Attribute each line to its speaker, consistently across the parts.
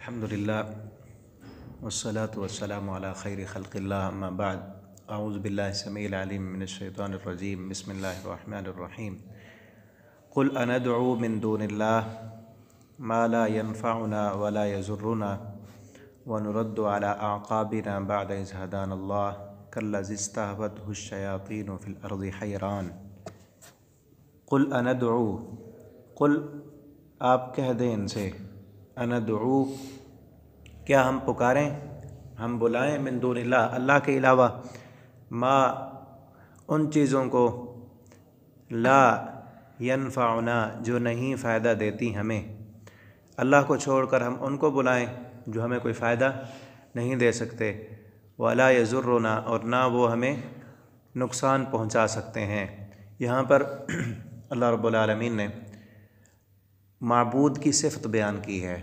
Speaker 1: الحمد للہ والصلاة والسلام علی خیر خلق اللہ اما بعد اعوذ باللہ السمیع العلیم من الشیطان الرجیم بسم اللہ الرحمن الرحیم قل اندعو من دون اللہ ما لا ينفعنا ولا يضرنا ونرد على اعقابنا بعد اذ هدانا اللہ كالذی استهوته الشیاطین فی الارض حیران۔ قل اندعو، قل آپ کہہ دیں ان سے، اندعو کیا ہم پکاریں، ہم بلائیں، من دون اللہ اللہ کے علاوہ، ما ان چیزوں کو، لا ینفعنا جو نہیں فائدہ دیتی ہمیں، اللہ کو چھوڑ کر ہم ان کو بلائیں جو ہمیں کوئی فائدہ نہیں دے سکتے، ولا یضرنا اور نہ وہ ہمیں نقصان پہنچا سکتے ہیں۔ یہاں پر اللہ رب العالمین نے معبود کی صفت بیان کی ہے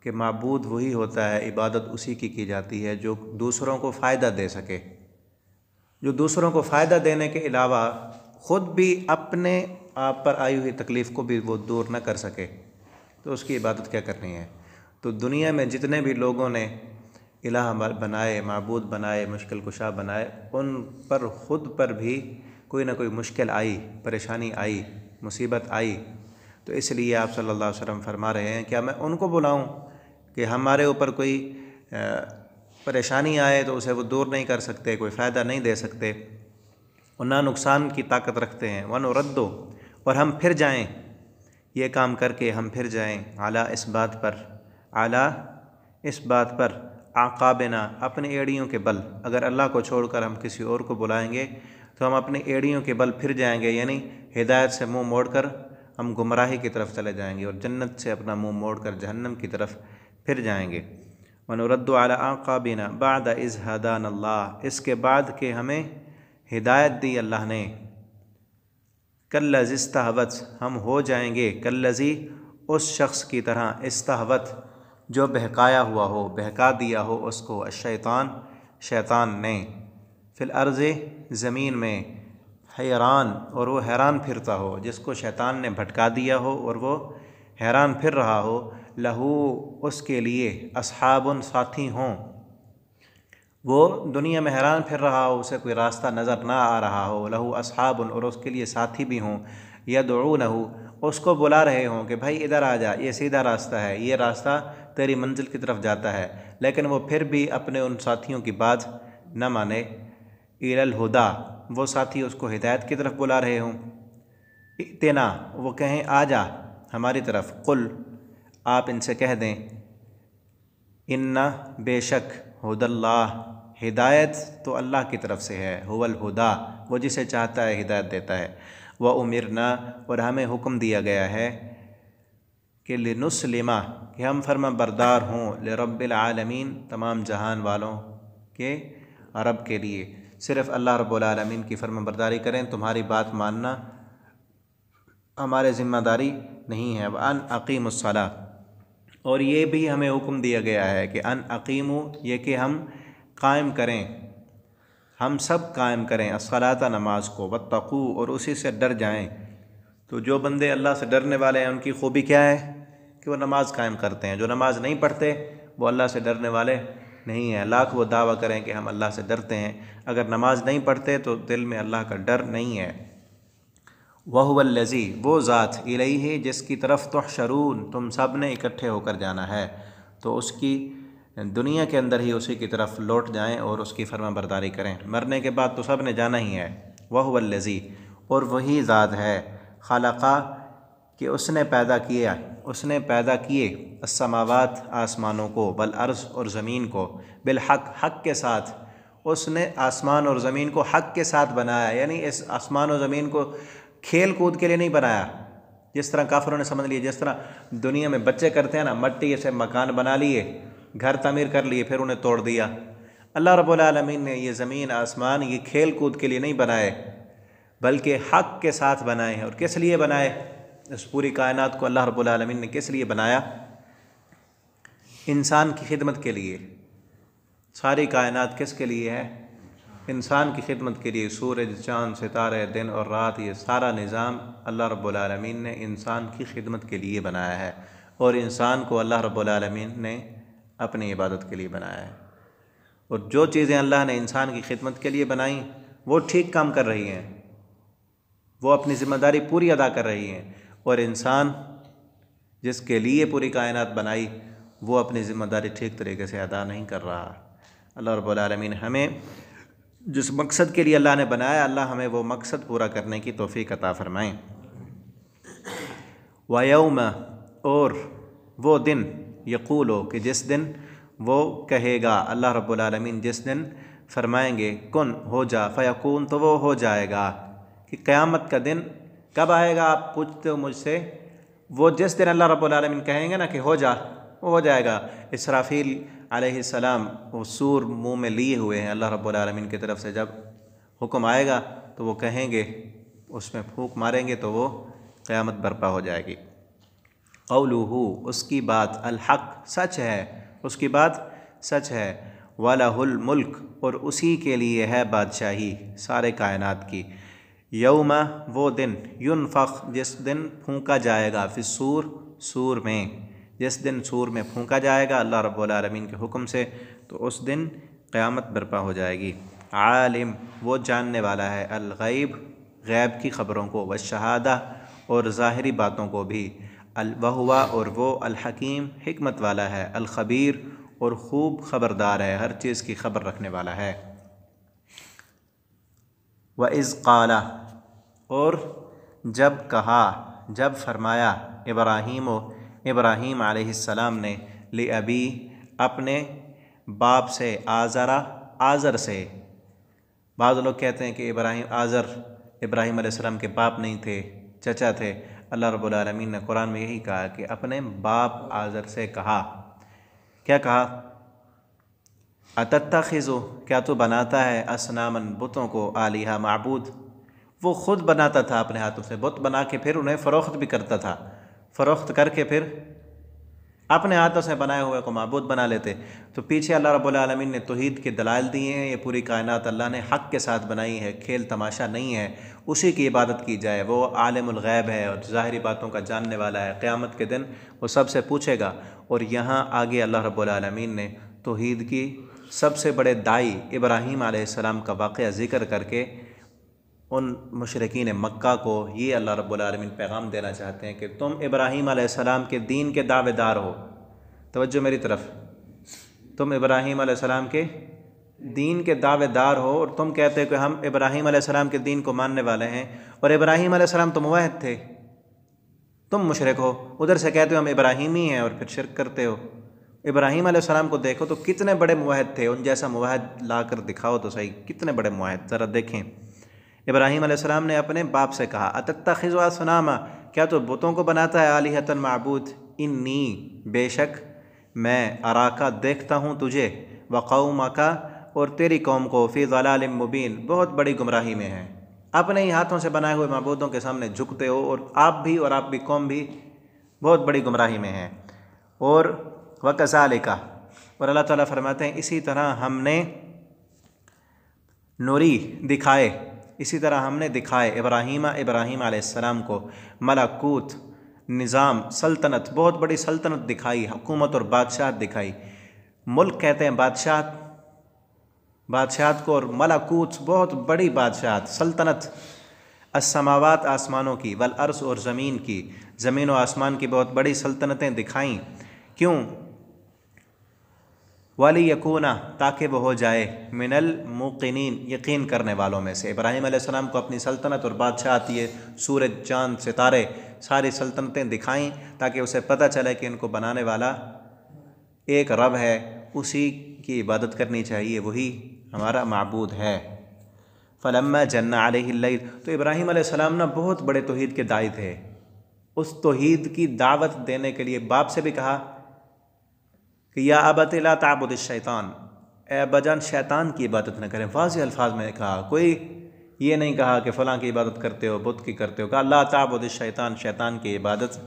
Speaker 1: کہ معبود وہی ہوتا ہے، عبادت اسی کی جاتی ہے جو دوسروں کو فائدہ دے سکے، جو دوسروں کو فائدہ دینے کے علاوہ خود بھی اپنے آپ پر آئی ہوئی تکلیف کو بھی وہ دور نہ کر سکے، تو اس کی عبادت کیا کرنی ہے۔ تو دنیا میں جتنے بھی لوگوں نے الہ بنائے، معبود بنائے، مشکل کشا بنائے، ان پر خود پر بھی کوئی نہ کوئی مشکل آئی، پریشانی آئی، مصیبت آئی، تو اس لیے آپ صلی اللہ علیہ وسلم فرما رہے ہیں کیا میں ان کو بلاؤں کہ ہمارے اوپر کوئی پریشانی آئے تو اسے وہ دور نہیں کر سکتے، کوئی فائدہ نہیں دے سکتے، اور نہ نقصان کی طاقت رکھتے ہیں، وَنُرَدُّ اور ہم پھر جائیں، یہ کام کر کے ہم پھر جائیں، علی اس بات پر، علی اس بات پر، اعقابنا اپنے ایڑیوں کے بل، اگر اللہ کو چھوڑ کر ہم کسی اور کو بلائیں گے تو ہم اپنے ایڑیوں کے بل پھر جائیں گے، یعنی ہدایت سے منہ موڑ کر ہم گمراہی کی طرف چلے جائیں گے، اور جنت سے اپنا منہ موڑ کر جہنم کی طرف پھر جائیں گے۔ وَنُرَدُّ عَلَىٰ أَعْقَابِنَا بَعْدَ إِذْ هَدَانَ اللَّهُ اس کے بعد کہ ہمیں ہدایت دی اللہ نے، كَالَّذِي اسْتَهْوَتْ ہم ہو جائیں گے، كَالَّذِي اس شخص کی طرح، استہوت جو بہکایا ہوا ہو، بہکا دیا ہو اس کو، الشیطان شیطان نے، فی الارض زمین میں، حیران اور وہ حیران پھرتا ہو، جس کو شیطان نے بھٹکا دیا ہو اور وہ حیران پھر رہا ہو، لہو اس کے لیے، اصحاب ساتھی ہوں، وہ دنیا میں حیران پھر رہا ہو، اسے کوئی راستہ نظر نہ آ رہا ہو، لہو اصحاب اور اس کے لیے ساتھی بھی ہوں، یدعونہ اس کو بلا رہے ہوں کہ بھائی ادھر آ جا، یہ سیدھا راستہ ہے، یہ راستہ تیری منزل کی طرف جاتا ہے، لیکن وہ پھر بھی اپنے ان ساتھیوں کی بات نہ مانے، الی الہدیٰ وہ ساتھی اس کو ہدایت کی طرف بلا رہے ہوں، ائتنا وہ کہیں آ جا ہماری طرف، قل آپ ان سے کہہ دیں، ان بے شک ہدی اللہ ہدایت تو اللہ کی طرف سے ہے، هو الہدیٰ وہ جسے چاہتا ہے ہدایت دیتا ہے، وَأُمِرْنَا اور ہمیں حکم دیا گیا ہے کہ لِنُسْلِمَ کہ ہم فرما بردار ہوں، لرب العالمین تمام جہان والوں کے رب کے لیے، صرف اللہ رب العالمین کی فرما برداری کریں، تمہاری بات ماننا ہمارے ذمہ داری نہیں ہے۔ وَأَنْ أَقِيمُوا الصَّلَاةَ اور یہ بھی ہمیں حکم دیا گیا ہے کہ ان اقیموا یہ کہ ہم قائم کریں، ہم سب قائم کریں الصلاۃ نماز کو، واتقوا اور اسی سے ڈر جائیں۔ تو جو بندے اللہ سے ڈرنے والے ہیں ان کی خوبی کیا ہے کہ وہ نماز قائم کرتے ہیں، جو نماز نہیں پڑھتے وہ اللہ سے ڈرنے والے نہیں ہیں، لاکھ وہ دعویٰ کریں کہ ہم اللہ سے ڈرتے ہیں، اگر نماز نہیں پڑھتے تو دل میں اللہ کا ڈر نہیں ہے۔ وَهُوَ الَّذِي وہ ذات، الیہ جس کی طرف تحشرون تم سب نے اکٹھے ہو کر جانا ہے، تو اس کی دنیا کے اندر ہی اسی کی طرف لوٹ جائیں اور اس کی فرما برداری کریں، مرنے کے بعد تو سب نے جانا ہی ہے۔ وَهُوَ الَّذِي اور وہی ذات ہے، خلقہ کہ اس نے پیدا کیا، اس نے پیدا کیے، السماوات آسمانوں کو، والارض اور زمین کو، بالحق حق کے ساتھ، اس نے آسمان اور زمین کو حق کے ساتھ بنایا، یعنی اس آسمان و زمین کو کھیل کود کے لیے نہیں بنایا، جس طرح کافروں نے سمجھ لیے، جس طرح دنیا میں بچے کرتے ہیں نا، مٹی سے مکان بنا لیے، گھر تعمیر کر لیے، پھر انہیں توڑ دیا۔ اللہ رب العالمین نے یہ زمین آسمان یہ کھیل کود کے لیے نہیں بنائے، بلکہ حق کے ساتھ بنائے ہیں۔ اور کس لیے بنائے؟ اس پوری کائنات کو اللہ رب العالمین نے کس لیے بنایا؟ انسان کی خدمت کے لیے۔ ساری کائنات کس کے لیے ہے؟ انسان کی خدمت کے لیے۔ سورج، چاند، ستارے، دن اور رات، یہ سارا نظام اللہ رب العالمین نے انسان کی خدمت کے لیے بنایا ہے، اور انسان کو اللہ رب العالمین نے اپنی عبادت کے لیے بنایا ہے، اور جو چیزیں اللہ نے انسان کی خدمت کے لیے بنائیں وہ ٹھیک کام کر رہی ہیں، وہ اپنی ذمہ داری پوری ادا کر رہی ہیں، اور انسان جس کے لیے پوری کائنات بنائی وہ اپنی ذمہ داری ٹھیک طریقے سے ادا نہیں کر رہا۔ اللہ رب العالمین ہمیں جس مقصد کے لیے اللہ نے بنایا، اللہ ہمیں وہ مقصد پورا کرنے کی توفیق عطا فرمائیں۔ وَيَوْمَ، اور وہ دن، یقولو کہ جس دن وہ کہے گا، اللہ رب العالمین جس دن فرمائیں گے کن ہو جا، فیکون تو وہ ہو جائے گا۔ کہ قیامت کا دن کب آئے گا آپ پوچھتے ہو مجھ سے، وہ جس دن اللہ رب العالمین کہیں گے نا کہ ہو جا، وہ ہو جائے گا۔ اسرافیل علیہ السلام وہ سور منہ میں لیے ہوئے ہیں اللہ رب العالمین کی طرف سے، جب حکم آئے گا تو وہ کہیں گے، اس میں پھونک ماریں گے تو وہ قیامت برپا ہو جائے گی۔ قولہ، اس کی بات، الحق، سچ ہے، اس کی بات سچ ہے۔ وَلَهُ الْمُلْک، اور اسی کے لیے ہے بادشاہی سارے کائنات کی۔ یوم، وہ دن، ینفخ، جس دن پھونکا جائے گا، فی الصور، سور میں، جس دن سور میں پھونکا جائے گا اللہ رب العالمین کے حکم سے، تو اس دن قیامت برپا ہو جائے گی۔ عالم، وہ جاننے والا ہے، الغیب، غیب کی خبروں کو، والشہادہ، اور ظاہری باتوں کو بھی، وہو، اور وہ، الحکیم، حکمت والا ہے، الخبیر، اور خوب خبردار ہے، ہر چیز کی خبر رکھنے والا ہے۔ وَإِذْ قَالَ، اور جب کہا، جب فرمایا، ابراہیم علیہ السلام نے، لِأَبِی، اپنے باپ سے، آزر سے۔ بعض لوگ کہتے ہیں کہ ابراہیم علیہ السلام کے باپ نہیں تھے، چچا تھے۔ اللہ رب العالمین نے قرآن میں یہی کہا کہ اپنے باپ آزر سے کہا، کیا کہا؟ اتتخذ، کیا تو بناتا ہے، اصناما، بتوں کو، آلہہ، معبود۔ وہ خود بناتا تھا اپنے ہاتھوں سے، بت بنا کے پھر انہیں فروخت بھی کرتا تھا، فروخت کر کے پھر اپنے ہاتھوں سے بنائے ہوئے کو معبود بنا لیتے۔ تو پیچھے اللہ رب العالمین نے توحید کے دلائل دیے ہیں، یہ پوری کائنات اللہ نے حق کے ساتھ بنائی ہے، کھیل تماشا نہیں ہے، اسی کی عبادت کی جائے۔ وہ عالم الغیب ہے اور ظاہری باتوں کا جاننے والا ہے، قیامت کے دن وہ سب سے پوچھے گا۔ اور یہاں آگے اللہ رب العالمین نے توحید کی سب سے بڑے داعی ابراہیم علیہ السلام کا واقعہ ذکر کر کے ان مشرکین مکہ کو یہ اللہ رب العالمین پیغام دینا چاہتے ہیں کہ تم ابراہیم علیہ السلام کے دین کے دعوے دار ہو۔ توجہ میری طرف، تم ابراہیم علیہ السلام کے دین کے دعوے دار ہو، اور تم کہتے ہو کہ ہم ابراہیم علیہ السلام کے دین کو ماننے والے ہیں، اور ابراہیم علیہ السلام تو موحد تھے، تم مشرک ہو۔ ادھر سے کہتے ہو ہم ابراہیمی ہیں اور پھر شرک کرتے ہو۔ ابراہیم علیہ السلام کو دیکھو تو کتنے بڑے موحد تھے، ان جیسا موحد لا کر دکھاؤ تو صحیح، کتنے بڑے موحد، ذرا دیکھیں۔ ابراہیم علیہ السلام نے اپنے باپ سے کہا، اتتخذ اصناما، کیا تو بتوں کو بناتا ہے، آلہۃ، معبود، انی، بے شک میں، اراکا، دیکھتا ہوں تجھے، وقومک، اور تیری قوم کو، فی ضلال مبین، بہت بڑی گمراہی میں ہے۔ اپنے ہی ہاتھوں سے بنائے ہوئے معبودوں کے سامنے جھکتے ہو، اور آپ بھی قوم بھی بہت بڑی گمراہی میں ہے۔ اور وَكَذَلِكَ، اور اللہ تعالیٰ فرماتے ہیں اسی طرح ہم نے دکھائے ابراہیم علیہ السلام کو، ملکوت، نظام، سلطنت، بہت بڑی سلطنت دکھائی، حکومت اور بادشاہت دکھائی۔ ملک کہتے ہیں بادشاہت کو، اور ملکوت بہت بڑی بادشاہت، سلطنت، السماوات، آسمانوں کی، والارض، اور زمین کی، زمین و آسمان کی بہت بڑی سلطنتیں دکھائیں۔ کیوں؟ وَلِيَكُونَ، تاکہ وہ ہو جائے، من الموقنین، یقین کرنے والوں میں سے۔ ابراہیم علیہ السلام کو اپنی سلطنت اور بادشاہت، یہ سورج، چاند، ستارے، ساری سلطنتیں دکھائیں تاکہ اسے پتہ چلے کہ ان کو بنانے والا ایک رب ہے، اسی کی عبادت کرنی چاہیے، وہی ہمارا معبود ہے۔ فَلَمَّا جَنَّ عَلَيْهِ اللَّيْلُ، تو ابراہیم علیہ السلام نا بہت بڑے توحید کے داعی تھے، اس توحید کی دعوت دینے کے لیے باپ سے بھی کہا کہ یا ابت لا تعبد الشیطان، اے ابا جان شیطان کی عبادت نہ کریں۔ واضح الفاظ میں کہا، کوئی یہ نہیں کہا کہ فلاں کی عبادت کرتے ہو، بت کی کرتے ہو، کہا لا تعبد الشیطان، شیطان کی عبادت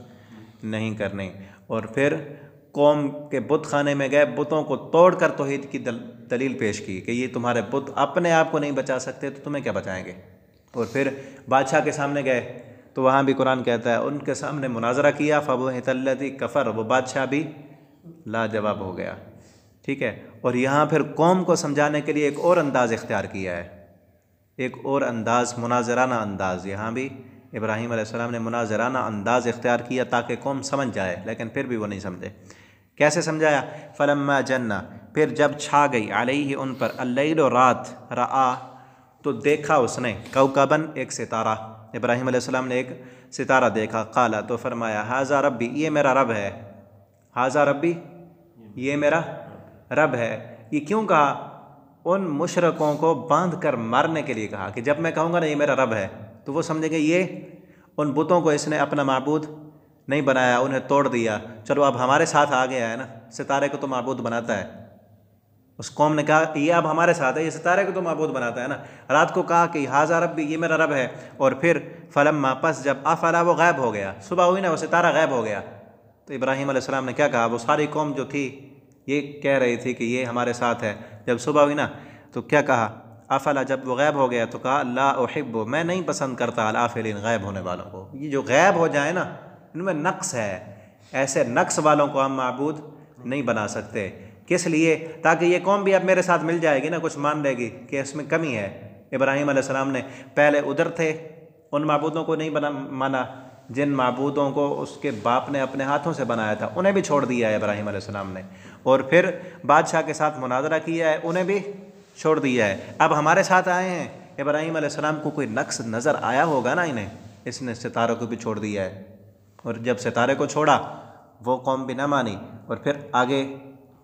Speaker 1: نہیں کرنی۔ اور پھر قوم کے بت خانے میں گئے، بتوں کو توڑ کر توحید کی دلیل پیش کی کہ یہ تمہارے بت اپنے آپ کو نہیں بچا سکتے تو تمہیں کیا بچائیں گے۔ اور پھر بادشاہ کے سامنے گئے تو وہاں بھی قرآن کہتا ہے ان کے سامنے مناظرہ کیا، فَبُہِتَ الَّذِي كَفَرَ، وہ بادشاہ بھی لاجواب ہو گیا۔ ٹھیک ہے، اور یہاں پھر قوم کو سمجھانے کے لیے ایک اور انداز اختیار کیا ہے، ایک اور انداز، مناظرانہ انداز۔ یہاں بھی ابراہیم علیہ السلام نے مناظرانہ انداز اختیار کیا تاکہ قوم سمجھ جائے، لیکن پھر بھی وہ نہیں سمجھے۔ کیسے سمجھایا؟ فلما جن، پھر جب چھا گئی علیہ ان پر، اللیل رات، رآ تو دیکھا اس نے، کوکبن ایک ستارہ، ابراہیم علیہ السلام نے ایک ستارہ دیکھا، قالا تو فرمایا، ھذا ربی، یہ میرا رب ہے، ھذا ربی، یہ میرا رب ہے۔ یہ کیوں کہا؟ ان مشرکوں کو باندھ کر مارنے کے لیے کہا کہ جب میں کہوں گا نا یہ میرا رب ہے تو وہ سمجھیں گے یہ ان بتوں کو اس نے اپنا معبود نہیں بنایا، انہیں توڑ دیا، چلو اب ہمارے ساتھ آ گیا ہے نا، ستارے کو تو معبود بناتا ہے۔ اس قوم نے کہا یہ اب ہمارے ساتھ ہے، یہ ستارے کو تو معبود بناتا ہے نا۔ رات کو کہا کہ ھذا ربی، یہ میرا رب ہے، اور پھر فلما، پس جب افلا، وہ غائب ہو گیا، صبح ہوئی نا وہ ستارہ غائب ہو گیا، تو ابراہیم علیہ السلام نے کیا کہا؟ وہ ساری قوم جو تھی یہ کہہ رہی تھی کہ یہ ہمارے ساتھ ہے، جب صبح ہوئی نا تو کیا کہا؟ افلا، جب وہ غائب ہو گیا تو کہا لا احب، میں نہیں پسند کرتا الافلین، غائب ہونے والوں کو۔ یہ جو غائب ہو جائے نا ان میں نقص ہے، ایسے نقص والوں کو ہم معبود نہیں بنا سکتے۔ کس لیے؟ تاکہ یہ قوم بھی اب میرے ساتھ مل جائے گی نا، کچھ مان لے گی کہ اس میں کمی ہے۔ ابراہیم علیہ السلام نے پہلے ادھر تھے، ان معبودوں کو نہیں مانا جن معبودوں کو اس کے باپ نے اپنے ہاتھوں سے بنایا تھا، انہیں بھی چھوڑ دیا ہے ابراہیم علیہ السلام نے، اور پھر بادشاہ کے ساتھ مناظرہ کیا ہے، انہیں بھی چھوڑ دیا ہے۔ اب ہمارے ساتھ آئے ہیں، ابراہیم علیہ السلام کو کوئی نقص نظر آیا ہوگا نا انہیں، اس نے ستاروں کو بھی چھوڑ دیا ہے، اور جب ستارے کو چھوڑا وہ قوم بھی نہ مانی، اور پھر آگے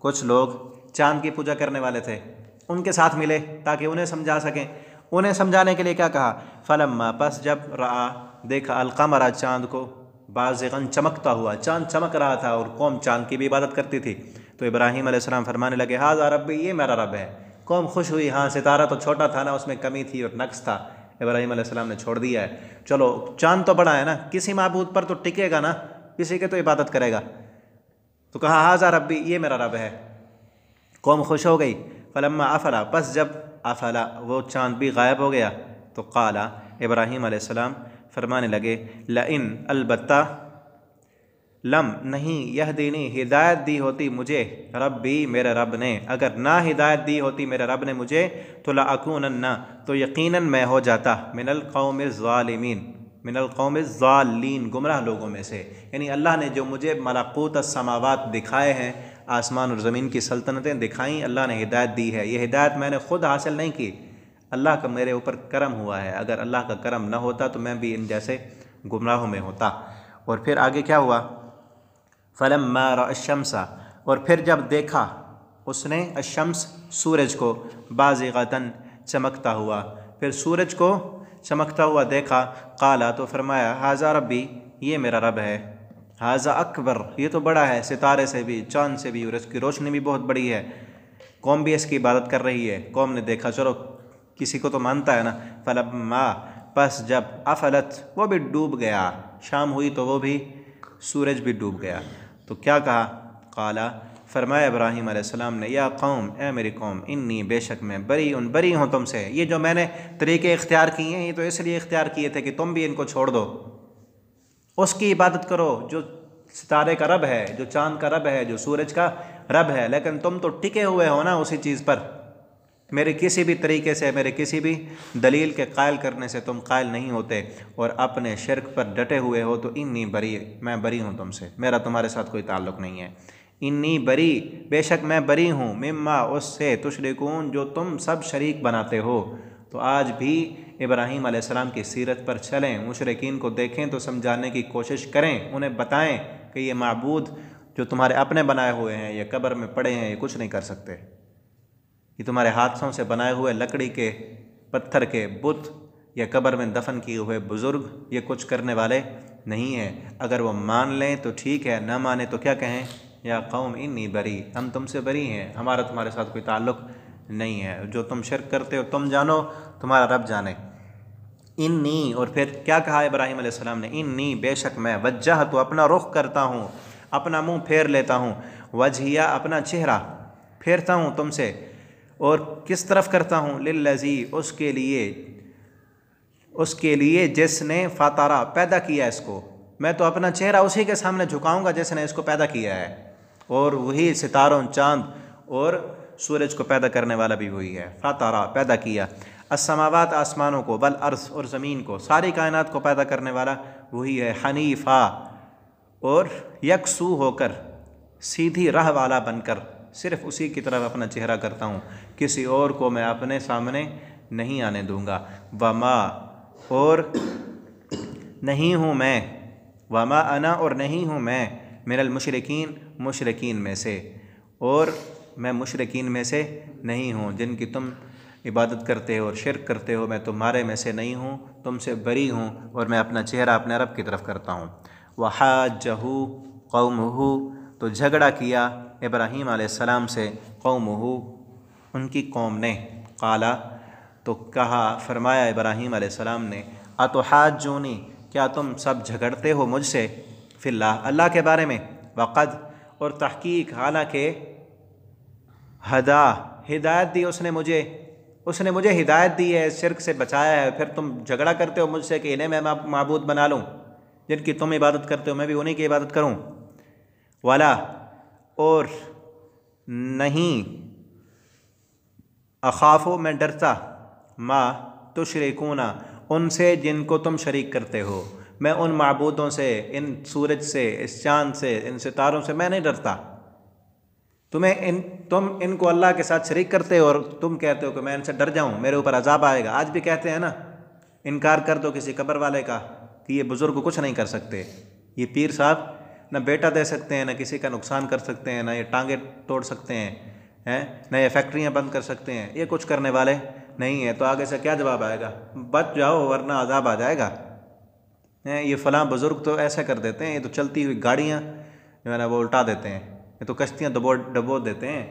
Speaker 1: کچھ لوگ چاند کی پوجا کرنے والے تھے، ان کے ساتھ ملے تاکہ انہیں سمجھا سکیں۔ انہیں سمجھانے کے لیے کیا کہا؟ فلما، پس جب رآ دیکھا، القمر، چاند کو، بازغاً چمکتا ہوا، چاند چمک رہا تھا اور قوم چاند کی بھی عبادت کرتی تھی، تو ابراہیم علیہ السلام فرمانے لگے ھذا ربی، یہ میرا رب ہے۔ قوم خوش ہوئی، ہاں ستارہ تو چھوٹا تھا نا، اس میں کمی تھی اور نقص تھا، ابراہیم علیہ السلام نے چھوڑ دیا ہے، چلو چاند تو بڑا ہے نا، کسی معبود پر تو ٹکے گا نا، کسی کے تو عبادت کرے گا، تو کہا ھذا ربی، یہ میرا رب ہے۔ قوم خوش ہو گئی۔ فلما افلا، پس جب افلا وہ چاند بھی غائب ہو گیا، تو قالا، ابراہیم علیہ السلام فرمانے لگے، لئن، البتہ، لم، نہیں، یہدینی، ہدایت دی ہوتی مجھے، ربی، میرے رب نے، اگر نہ ہدایت دی ہوتی میرے رب نے مجھے، تو لأکونن، تو یقیناً میں ہو جاتا، من القوم الظالمین، من القوم الضالین، گمراہ لوگوں میں سے۔ یعنی اللہ نے جو مجھے ملکوت السماوات دکھائے ہیں، آسمان اور زمین کی سلطنتیں دکھائیں، اللہ نے ہدایت دی ہے، یہ ہدایت میں نے خود حاصل نہیں کی، اللہ کا میرے اوپر کرم ہوا ہے، اگر اللہ کا کرم نہ ہوتا تو میں بھی ان جیسے گمراہوں میں ہوتا۔ اور پھر آگے کیا ہوا؟ فلما رأى الشمس، اور پھر جب دیکھا اس نے، الشمس، سورج کو، بازغۃً، چمکتا ہوا، پھر سورج کو چمکتا ہوا دیکھا، قالا تو فرمایا ھذا ربی، یہ میرا رب ہے، ھذا اکبر، یہ تو بڑا ہے، ستارے سے بھی، چاند سے بھی، اور اس کی روشنی بھی بہت بڑی ہے، قوم بھی اس کی عبادت کر رہی ہے۔ قوم نے دیکھا، چلو کسی کو تو مانتا ہے نا۔ فلما، پس جب افلت، وہ بھی ڈوب گیا، شام ہوئی تو وہ بھی، سورج بھی ڈوب گیا، تو کیا کہا؟ قالا، فرمایا ابراہیم علیہ السلام نے، یا قوم، اے میری قوم، انی، بے شک میں، بری ہوں تم سے، یہ جو میں نے طریقے اختیار کیے ہیں یہ تو اس لیے اختیار کیے تھے کہ تم بھی ان کو چھوڑ دو، اس کی عبادت کرو جو ستارے کا رب ہے، جو چاند کا رب ہے، جو سورج کا رب ہے، لیکن تم تو ٹکے ہوئے ہو نا اسی چیز پر، میرے کسی بھی طریقے سے، میرے کسی بھی دلیل کے قائل کرنے سے تم قائل نہیں ہوتے، اور اپنے شرک پر ڈٹے ہوئے ہو، تو انی بری، میں بری ہوں تم سے، میرا تمہارے ساتھ کوئی تعلق نہیں ہے۔ انی بری، بے شک میں بری ہوں، مما، اس سے، تشرکون، جو تم سب شریک بناتے ہو۔ تو آج بھی ابراہیم علیہ السلام کی سیرت پر چلیں، مشرکین کو دیکھیں تو سمجھانے کی کوشش کریں، انہیں بتائیں کہ یہ معبود جو تمہارے اپنے بنائے ہوئے ہیں، یہ قبر میں پڑے ہیں، یہ کچھ نہیں کر سکتے، یہ تمہارے ہاتھوں سے بنائے ہوئے لکڑی کے، پتھر کے بت یا قبر میں دفن کیے ہوئے بزرگ یہ کچھ کرنے والے نہیں ہیں۔ اگر وہ مان لیں تو ٹھیک ہے، نہ مانے تو کیا کہیں؟ یا قوم انی بری، ہم تم سے بری ہیں، ہمارا تمہارے ساتھ کوئی تعلق نہیں ہے، جو تم شرک کرتے ہو تم جانو، تمہارا رب جانے۔ انی، اور پھر کیا کہا ابراہیم علیہ السلام نے؟ انی، بے شک میں، وجہت، اپنا رخ کرتا ہوں، اپنا منہ پھیر لیتا ہوں، وجہیہ، اپنا چہرہ پھیرتا ہوں تم سے، اور کس طرف کرتا ہوں؟ للذی، اس کے لیے جس نے فطرہ، پیدا کیا اس کو، میں تو اپنا چہرہ اسی کے سامنے جھکاؤں گا جس نے اس کو پیدا کیا ہے، اور وہی ستاروں، چاند اور سورج کو پیدا کرنے والا بھی وہی ہے. فطرہ پیدا کیا، السماوات آسمانوں کو، والارض اور زمین کو، ساری کائنات کو پیدا کرنے والا وہی ہے. حنیفا اور یکسو ہو کر، سیدھی راہ والا بن کر، صرف اسی کی طرف اپنا چہرہ کرتا ہوں، کسی اور کو میں اپنے سامنے نہیں آنے دوں گا. وما اور نہیں ہوں میں، وما انا اور نہیں ہوں میں، من المشرکین مشرکین میں سے، اور میں مشرکین میں سے نہیں ہوں جن کی تم عبادت کرتے ہو اور شرک کرتے ہو. میں تمہارے میں سے نہیں ہوں، تم سے بری ہوں، اور میں اپنا چہرہ اپنے رب کی طرف کرتا ہوں. وحاجہ قومہ تو جھگڑا کیا ابراہیم علیہ السلام سے قومہ ان کی قوم نے. قالا تو کہا، فرمایا ابراہیم علیہ السلام نے، اتحاجونی کیا تم سب جھگڑتے ہو مجھ سے، فی اللہ اللہ کے بارے میں، وقد اور تحقیق حالانکہ ہدایت دی اس نے مجھے ہدایت دی ہے، شرک سے بچایا ہے، پھر تم جھگڑا کرتے ہو مجھ سے کہ انہیں میں معبود بنا لوں، جن کی تم عبادت کرتے ہو میں بھی انہیں کی عبادت کروں. ولا اور نہیں، اخافو میں ڈرتا، ما تشرکون ان سے جن کو تم شریک کرتے ہو. میں ان معبودوں سے، ان سورج سے، اس چاند سے، ان ستاروں سے میں نہیں ڈرتا. تم ان کو اللہ کے ساتھ شریک کرتے ہو اور تم کہتے ہو کہ میں ان سے ڈر جاؤں، میرے اوپر عذاب آئے گا. آج بھی کہتے ہیں نا، انکار کر دو کسی قبر والے کا کہ یہ بزرگ کچھ نہیں کر سکتے، یہ پیر صاحب نہ بیٹا دے سکتے ہیں، نہ کسی کا نقصان کر سکتے ہیں، نہ یہ ٹانگیں توڑ سکتے ہیں، نہ یہ فیکٹریاں بند کر سکتے ہیں، یہ کچھ کرنے والے نہیں ہیں. تو آگے سے کیا جواب آئے گا؟ بچ جاؤ ورنہ عذاب آ جائے گا. یہ فلاں بزرگ تو ایسا کر دیتے ہیں، یہ تو چلتی ہوئی گاڑیاں جو ہے نا وہ الٹا دیتے ہیں، یہ تو کشتیاں ڈبو دیتے ہیں.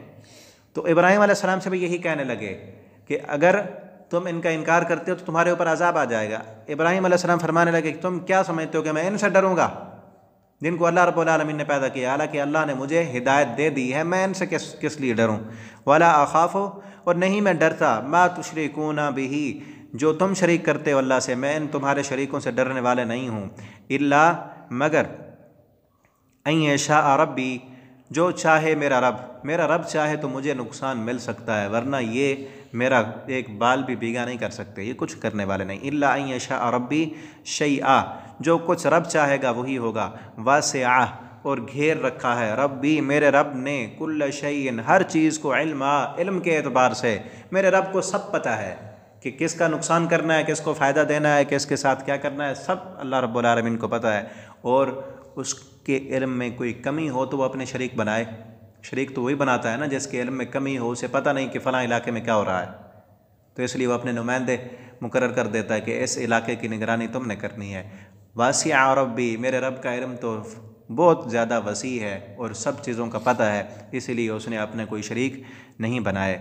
Speaker 1: تو ابراہیم علیہ السلام سے بھی یہی کہنے لگے کہ اگر تم ان کا انکار کرتے ہو تو تمہارے اوپر عذاب آ جائے گا. ابراہیم علیہ السلام فرمانے لگے کہ تم کیا سمجھتے ہو کہ میں ان سے ڈروں گا جن کو اللہ رب العالمین نے پیدا کیا، حالانکہ اللہ نے مجھے ہدایت دے دی ہے، میں ان سے کس لیے ڈروں. ولا اخاف اور نہیں میں ڈرتا، ما تشرکون بہ جو تم شریک کرتے ہو اللہ سے، میں ان تمہارے شریکوں سے ڈرنے والے نہیں ہوں. الا مگر ان یشاء ربی جو چاہے میرا رب چاہے تو مجھے نقصان مل سکتا ہے، ورنہ یہ میرا ایک بال بھی بھیگا نہیں کر سکتے، یہ کچھ کرنے والے نہیں. الا ان یشاء ربی شیئا جو کچھ رب چاہے گا وہی ہوگا. واسعہ اور گھیر رکھا ہے ربی میرے رب نے کل شیء ہر چیز کو، علم کے اعتبار سے میرے رب کو سب پتہ ہے کہ کس کا نقصان کرنا ہے، کس کو فائدہ دینا ہے، کس کے ساتھ کیا کرنا ہے، سب اللہ رب العالمین کو پتہ ہے. اور اس کے علم میں کوئی کمی ہو تو وہ اپنے شریک بنائے. شریک تو وہی بناتا ہے نا جس کے علم میں کمی ہو، اسے پتہ نہیں کہ فلاں علاقے میں کیا ہو رہا ہے، تو اس لیے وہ اپنے نمائندے مقرر کر دیتا ہے کہ اس علاقے کی نگرانی تم نے کرنی ہے. واسع ربی میرے رب کا علم تو بہت زیادہ وسیع ہے اور سب چیزوں کا پتہ ہے، اسی لیے اس نے اپنے کوئی شریک نہیں بنائے.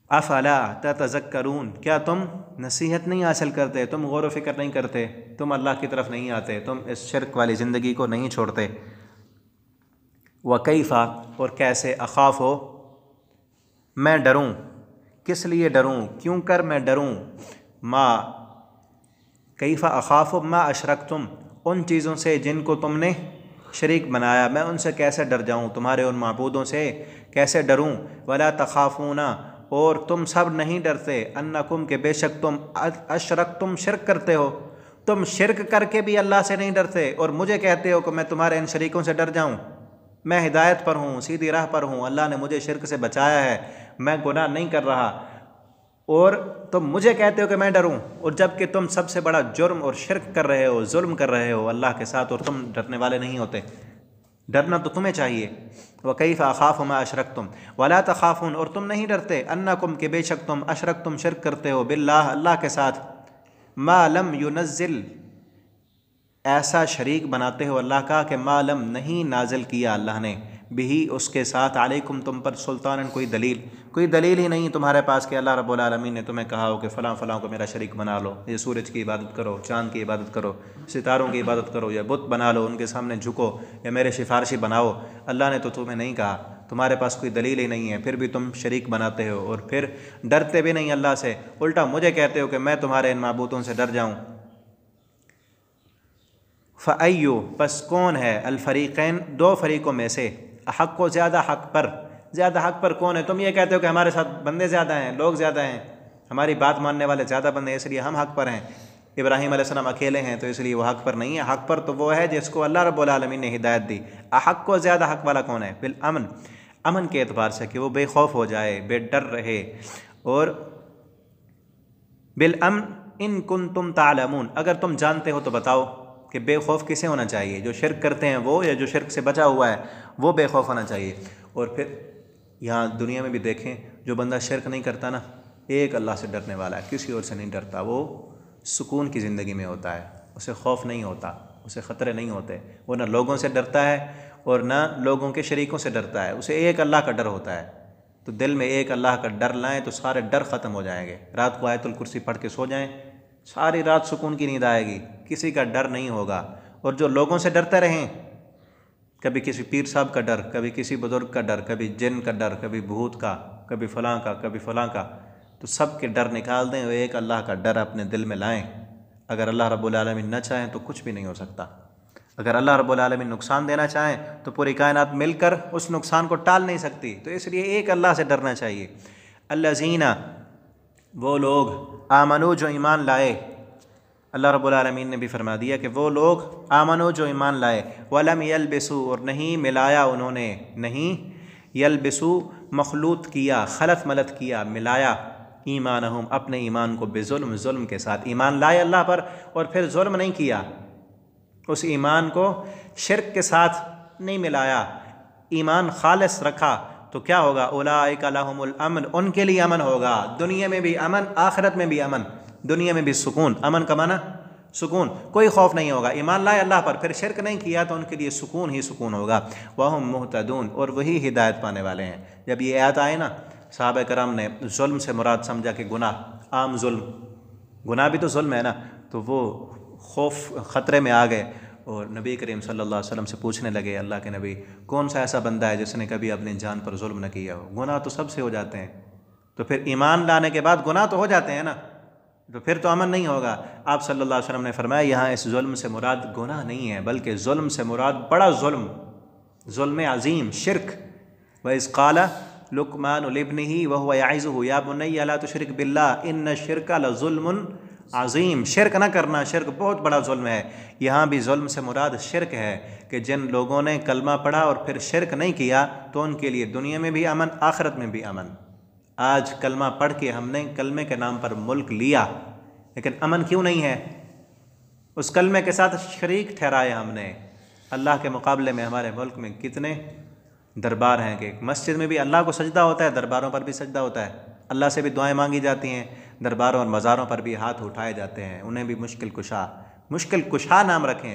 Speaker 1: افلا تتذکرون کیا تم نصیحت نہیں حاصل کرتے، تم غور و فکر نہیں کرتے، تم اللہ کی طرف نہیں آتے، تم اس شرک والی زندگی کو نہیں چھوڑتے. وکیف اور کیسے، اخاف ہو میں ڈروں، کس لیے ڈروں، کیوں کر میں ڈروں، ما کیف اخاف ما اشرکتم ان چیزوں سے جن کو تم نے شریک بنایا، میں ان سے کیسے ڈر جاؤں، تمہارے ان معبودوں سے کیسے ڈروں. ولا تخافون اور تم سب نہیں ڈرتے، انکم کہ بے شک تم اشرکتم شرک کرتے ہو، تم شرک کر کے بھی اللہ سے نہیں ڈرتے اور مجھے کہتے ہو کہ میں تمہارے ان شریکوں سے ڈر جاؤں. میں ہدایت پر ہوں، سیدھی راہ پر ہوں، اللہ نے مجھے شرک سے بچایا ہے، میں گناہ نہیں کر رہا، اور تم مجھے کہتے ہو کہ میں ڈروں، اور جب کہ تم سب سے بڑا جرم اور شرک کر رہے ہو، ظلم کر رہے ہو اللہ کے ساتھ، اور تم ڈرنے والے نہیں ہوتے. ڈرنا تو تمہیں چاہیے. وکیف اخاف ما اشرکتم ولا تخافون اور تم نہیں ڈرتے، انکم کہ بے شک تم اشرکتم شرک کرتے ہو، باللہ اللہ کے ساتھ، ما لم ينزل ایسا شریک بناتے ہو اللہ کا کہ ما لم نہیں نازل کیا اللہ نے، بھی اس کے ساتھ، علیکم تم پر، سلطان کوئی دلیل ہی نہیں تمہارے پاس کہ اللہ رب العالمین نے تمہیں کہا ہو کہ فلاں فلاں کو میرا شریک بنا لو، یہ سورج کی عبادت کرو، چاند کی عبادت کرو، ستاروں کی عبادت کرو، یا بت بنا لو ان کے سامنے جھکو، یا میرے سفارشی بناؤ. اللہ نے تو تمہیں نہیں کہا، تمہارے پاس کوئی دلیل ہی نہیں ہے، پھر بھی تم شریک بناتے ہو اور پھر ڈرتے بھی نہیں اللہ سے، الٹا مجھے کہتے ہو کہ میں تمہارے ان معبودوں سے ڈر جاؤں. فَأَيُّ پس کون ہے، الفریقین دو فریقوں میں سے، احق کو زیادہ حق پر، زیادہ حق پر کون ہے؟ تم یہ کہتے ہو کہ ہمارے ساتھ بندے زیادہ ہیں، لوگ زیادہ ہیں، ہماری بات ماننے والے زیادہ بندے ہیں، اس لیے ہم حق پر ہیں۔ ابراہیم علیہ السلام اکیلے ہیں تو اس لیے وہ حق پر نہیں ہے۔ حق پر تو وہ ہے جس کو اللہ رب العالمین نے ہدایت دی۔ احق کو زیادہ حق والا کون ہے؟ بالامن، امن کے اعتبار سے کہ وہ بے خوف ہو جائے، بے ڈر رہے۔ اور بالامن ان کنتم تعلمون، اگر تم جانتے ہو تو بتاؤ کہ بے خوف کسے ہونا چاہیے؟ جو شرک کرتے ہیں وہ، یا جو شرک سے بچا ہوا ہے وہ بے خوف ہونا چاہیے۔ اور پھر یہاں دنیا میں بھی دیکھیں، جو بندہ شرک نہیں کرتا نا، ایک اللہ سے ڈرنے والا ہے، کسی اور سے نہیں ڈرتا، وہ سکون کی زندگی میں ہوتا ہے، اسے خوف نہیں ہوتا، اسے خطرے نہیں ہوتے، وہ نہ لوگوں سے ڈرتا ہے اور نہ لوگوں کے شریکوں سے ڈرتا ہے، اسے ایک اللہ کا ڈر ہوتا ہے۔ تو دل میں ایک اللہ کا ڈر لائیں تو سارے ڈر ختم ہو جائیں گے۔ رات کو آیت الکرسی پڑھ کے سو جائیں، ساری رات سکون کی نیند آئے گی، کسی کا ڈر نہیں ہوگا۔ اور جو لوگوں سے ڈرتے رہیں، کبھی کسی پیر صاحب کا ڈر، کبھی کسی بزرگ کا ڈر، کبھی جن کا ڈر، کبھی بھوت کا، کبھی فلاں کا، کبھی فلاں کا، تو سب کے ڈر نکال دیں اور ایک اللہ کا ڈر اپنے دل میں لائیں۔ اگر اللہ رب العالمین نہ چاہیں تو کچھ بھی نہیں ہو سکتا۔ اگر اللہ رب العالمین نقصان دینا چاہیں تو پوری کائنات مل کر اس نقصان کو ٹال نہیں سکتی، تو اس لیے ایک اللہ سے ڈرنا چاہیے۔ الذین، وہ لوگ، آمنو، جو ایمان لائے۔ اللہ رب العالمین نے بھی فرما دیا کہ وہ لوگ آمنو، جو ایمان لائے، ولم یلبسوا، اور نہیں ملایا انہوں نے، نہیں یلبسوا، مخلوط کیا، خلط ملط کیا، ملایا، ایمانہم، اپنے ایمان کو، بظلم، ظلم کے ساتھ۔ ایمان لائے اللہ پر اور پھر ظلم نہیں کیا، اس ایمان کو شرک کے ساتھ نہیں ملایا، ایمان خالص رکھا، تو کیا ہوگا؟ اولئک لہم الامن، ان کے لیے امن ہوگا، دنیا میں بھی امن، آخرت میں بھی امن، دنیا میں بھی سکون۔ امن کا معنی سکون، کوئی خوف نہیں ہوگا۔ ایمان لائے اللہ پر پھر شرک نہیں کیا تو ان کے لیے سکون ہی سکون ہوگا۔ وہم مہتدون، اور وہی ہدایت پانے والے ہیں۔ جب یہ آیت آئے نا، صحابہ کرام نے ظلم سے مراد سمجھا کہ گناہ، عام ظلم، گناہ بھی تو ظلم ہے نا، تو وہ خوف، خطرے میں آ گئے اور نبی کریم صلی اللہ علیہ وسلم سے پوچھنے لگے، اللہ کے نبی، کون سا ایسا بندہ ہے جس نے کبھی اپنی جان پر ظلم نہ کیا ہو؟ گناہ تو سب سے ہو جاتے ہیں، تو پھر ایمان لانے کے بعد گناہ تو ہو جاتے ہیں نا، تو پھر تو امن نہیں ہوگا۔ آپ صلی اللہ علیہ وسلم نے فرمایا یہاں اس ظلم سے مراد گناہ نہیں ہے، بلکہ ظلم سے مراد بڑا ظلم، ظلم عظیم، شرک۔ وَإِذْ قَالَ لُقْمَانُ لِابْنِهِ وَهُوَ يَعِظُهُ يَا بُنَيَّ لَا تُشْرِكْ بِاللَّهِ إِنَّ الشِّرْكَ لَظُلْمٌ عظیم، شرک نہ کرنا، شرک بہت بڑا ظلم ہے۔ یہاں بھی ظلم سے مراد شرک ہے کہ جن لوگوں نے کلمہ پڑھا اور پھر شرک نہیں کیا تو ان کے لیے دنیا میں بھی امن، آخرت میں بھی امن۔ آج کلمہ پڑھ کے ہم نے کلمے کے نام پر ملک لیا، لیکن امن کیوں نہیں ہے؟ اس کلمے کے ساتھ شریک ٹھہرائے ہم نے۔ اللہ کے مقابلے میں ہمارے ملک میں کتنے دربار ہیں کہ مسجد میں بھی اللہ کو سجدہ ہوتا ہے، درباروں پر بھی سجدہ ہوتا ہے، اللہ سے بھی دعائیں مانگی جاتی ہیں، درباروں اور مزاروں پر بھی ہاتھ اٹھائے جاتے ہیں، انہیں بھی مشکل کشا نام رکھے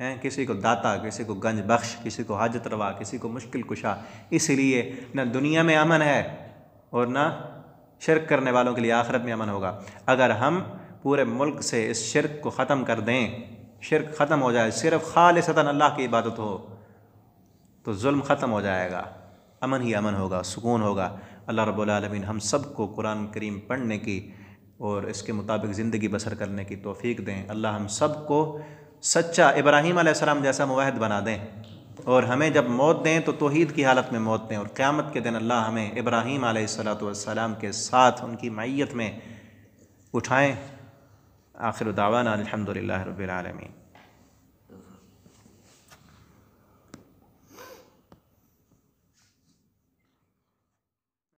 Speaker 1: ہیں، کسی کو داتا، کسی کو گنج بخش، کسی کو حاجت روا، کسی کو مشکل کشا۔ اس لیے نہ دنیا میں امن ہے اور نہ شرک کرنے والوں کے لیے آخرت میں امن ہوگا۔ اگر ہم پورے ملک سے اس شرک کو ختم کر دیں، شرک ختم ہو جائے، صرف خالصتاً اللہ کی عبادت ہو، تو ظلم ختم ہو جائے گا، امن ہی امن ہوگا، سکون ہوگا۔ اللہ رب العالمین ہم سب کو قرآن کریم پڑھنے کی اور اس کے مطابق زندگی بسر کرنے کی توفیق دیں۔ اللہ ہم سب کو سچا ابراہیم علیہ السلام جیسا موحد بنا دیں، اور ہمیں جب موت دیں تو توحید کی حالت میں موت دیں، اور قیامت کے دن اللہ ہمیں ابراہیم علیہ السلام کے ساتھ ان کی معیت میں اٹھائیں۔ آخر دعوانا الحمدللہ رب العالمین۔